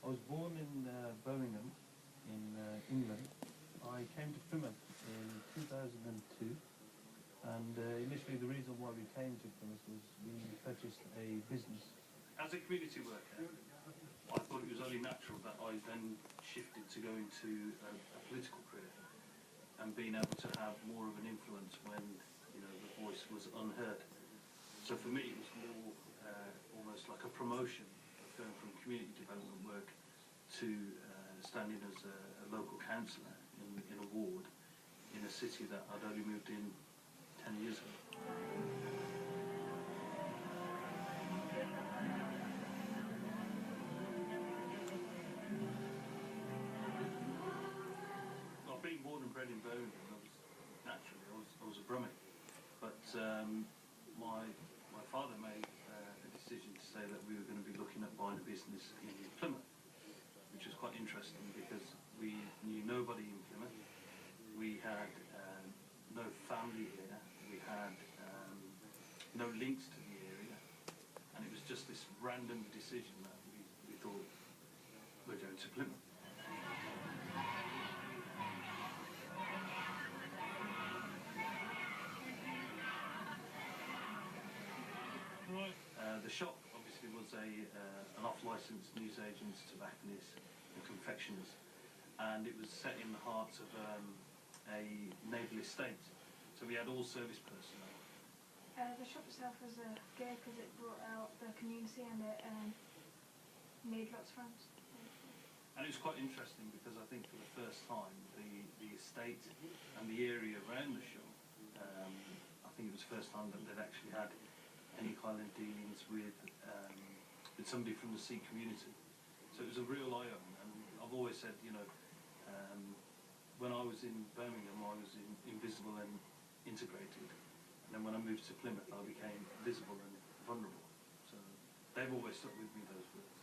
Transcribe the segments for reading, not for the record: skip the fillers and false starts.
I was born in Birmingham, in England. I came to Plymouth in 2002, and initially the reason why we came to Plymouth was we purchased a business. As a community worker, I thought it was only natural that I then shifted to go into a political career and being able to have more of an influence when, you know, the voice was unheard. So for me, it was more almost like a promotion of going from community development work to standing as a local councillor in a ward in a city that I'd only moved in 10 years ago. Well, being born and bred in Birmingham, I was a Brummie, but my father made a decision to say that we were going to be looking at buying a business in Plymouth, which was quite interesting because we knew nobody in Plymouth. We had no family here. We had no links to the area, and it was just this random decision that we thought we're going to Plymouth. The shop obviously was an off-licensed newsagents, tobacconists and confectioners, and it was set in the heart of a naval estate, so we had all service personnel. The shop itself was good because it brought out the community and it made lots of friends. And it was quite interesting because I think for the first time the estate and the area around the shop, I think it was the first time that they'd actually had any kind of dealings with somebody from the Sikh community. So it was a real eye-opener, and I've always said, you know, when I was in Birmingham I was invisible and integrated, and then when I moved to Plymouth I became visible and vulnerable. So they've always stuck with me, those words.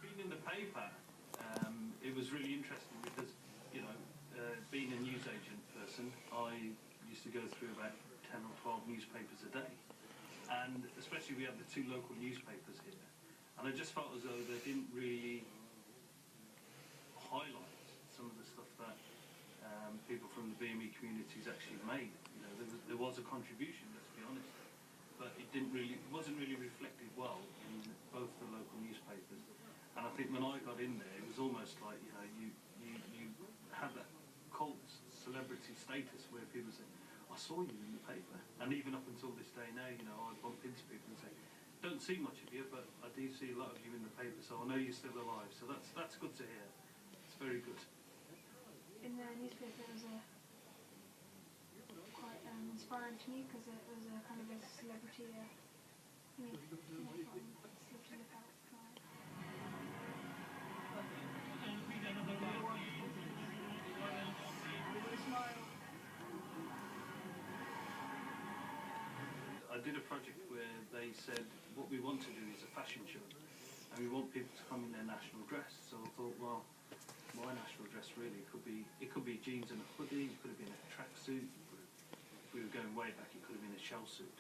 Being in the paper, it was really interesting because, you know, being a newsagent person, I used to go through about 10 or 12 newspapers a day, and especially we have the two local newspapers here, and I just felt as though they didn't really highlight some of the stuff that people from the BME communities actually made. You know, there was a contribution, let's be honest, but it wasn't really reflected well in both the local newspapers. And I think when I got in there, it was almost like, you know, you had that cult celebrity status where people say, I saw you in the paper. And even up until this day now, you know, I bump into people and say, don't see much of you, but I do see a lot of you in the paper, so I know you're still alive. So that's good to hear. It's very good. In the newspaper it was quite inspiring to me because it was a kind of a celebrity, celebrity lookout. I did a project where they said what we want to do is a fashion show, and we want people to come in their national dress. So I thought, well, my national dress really could be jeans and a hoodie, it could have been a tracksuit. If we were going way back, it could have been a shell suit.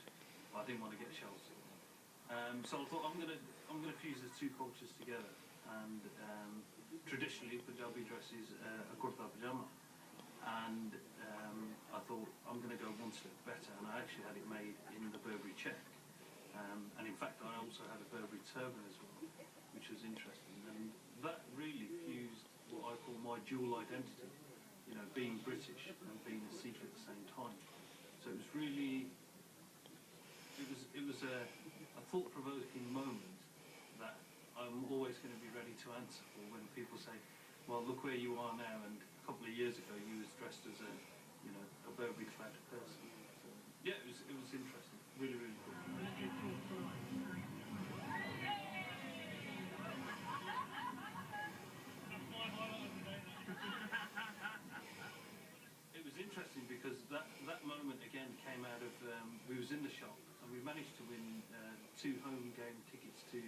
But I didn't want to get a shell suit. So I thought I'm gonna fuse the two cultures together. And traditionally, Punjabi dress is a kurta pajama, and I thought I'm going to go one step better, and I actually had it made in the Burberry check, and in fact I also had a Burberry turban as well, which was interesting, and that really fused what I call my dual identity, you know, being British and being a Sikh at the same time. So it was really, it was a thought-provoking moment that I'm always going to be ready to answer for when people say, well, look where you are now, and a couple of years ago you was dressed as a Burberry clad person. So, yeah, it was interesting, really, really cool. It was interesting because that moment again came out of, we was in the shop and we managed to win 2 home game tickets to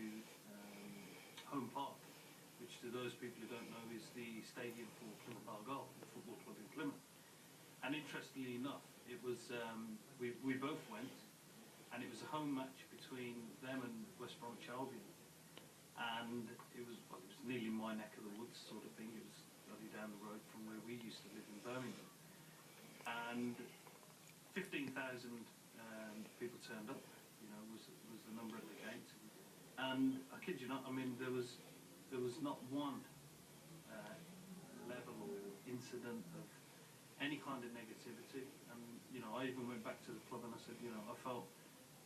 Home Park, which to those people who don't know is the stadium for Plymouth Argyle, the football club in Plymouth. And interestingly enough, it was we both went, and it was a home match between between them and West Bromwich Albion, and it was nearly my neck of the woods sort of thing. It was bloody down the road from where we used to live in Birmingham, and 15,000 people turned up. You know, was the number at the gate, and I kid you not. I mean, there was not one level or incident of any kind of negativity. And you know, I even went back to the club and I said, you know, I felt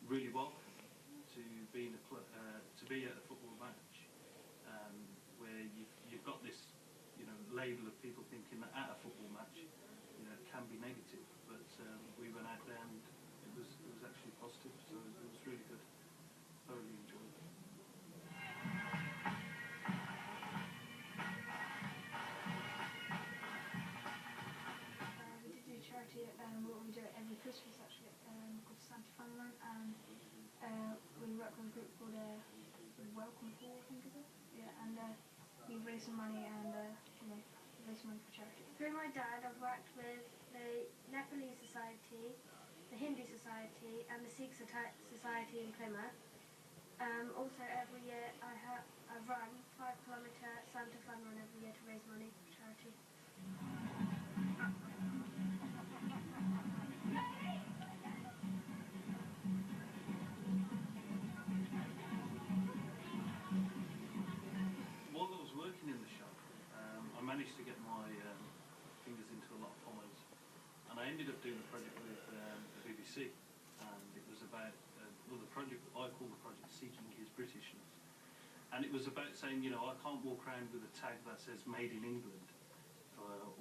really welcome to be to be at a football match where you've got this, you know, label of people thinking that at a football match, you know, it can be negative. But we went out there and it was actually positive. So it was really good. Thoroughly enjoyed it. We did do charity, what we do it every Christmas actually, called Santa Fun Run, and we work with a group called Welcome Pool, I think is it? Yeah, and we raise some money and raise some money for charity. Through my dad, I've worked with the Nepalese Society, the Hindu Society, and the Sikh Society in Plymouth. Also, every year I run 5-kilometre Santa Fun Run every year to raise money for charity. While I was working in the shop, I managed to get my fingers into a lot of polys, and I ended up doing a project with the BBC, and it was about the project I call the project Seeking His Britishness, and it was about saying, you know, I can't walk around with a tag that says Made in England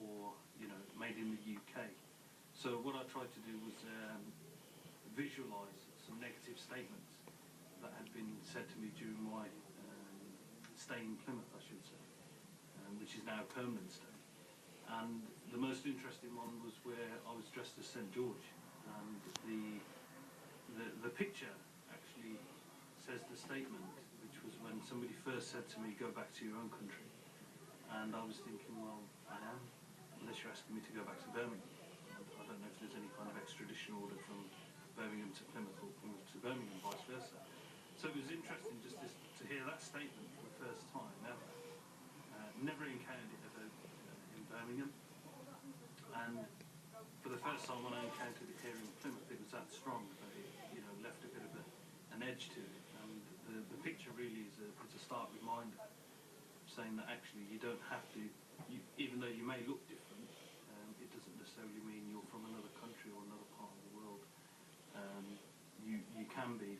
or you know, Made in the UK. So what I tried to do was visualise some negative statements that had been said to me during my stay in Plymouth, I should say, which is now a permanent stay. And the most interesting one was where I was dressed as St George, and the picture actually says the statement, which was when somebody first said to me, "Go back to your own country," and I was thinking, well, I am, unless you're asking me to go back to Birmingham. I don't know if there's any kind of extradition order from Birmingham to Plymouth or Plymouth to Birmingham, vice versa. So it was interesting just to hear that statement for the first time ever. Never encountered it ever in Birmingham, and for the first time when I encountered it here in Plymouth, it was that strong that it, you know, left a bit of an edge to it. And the picture really is a stark reminder, saying that actually you don't have to, even though you may look different, it doesn't necessarily mean you're from another country or another part of the world. You can be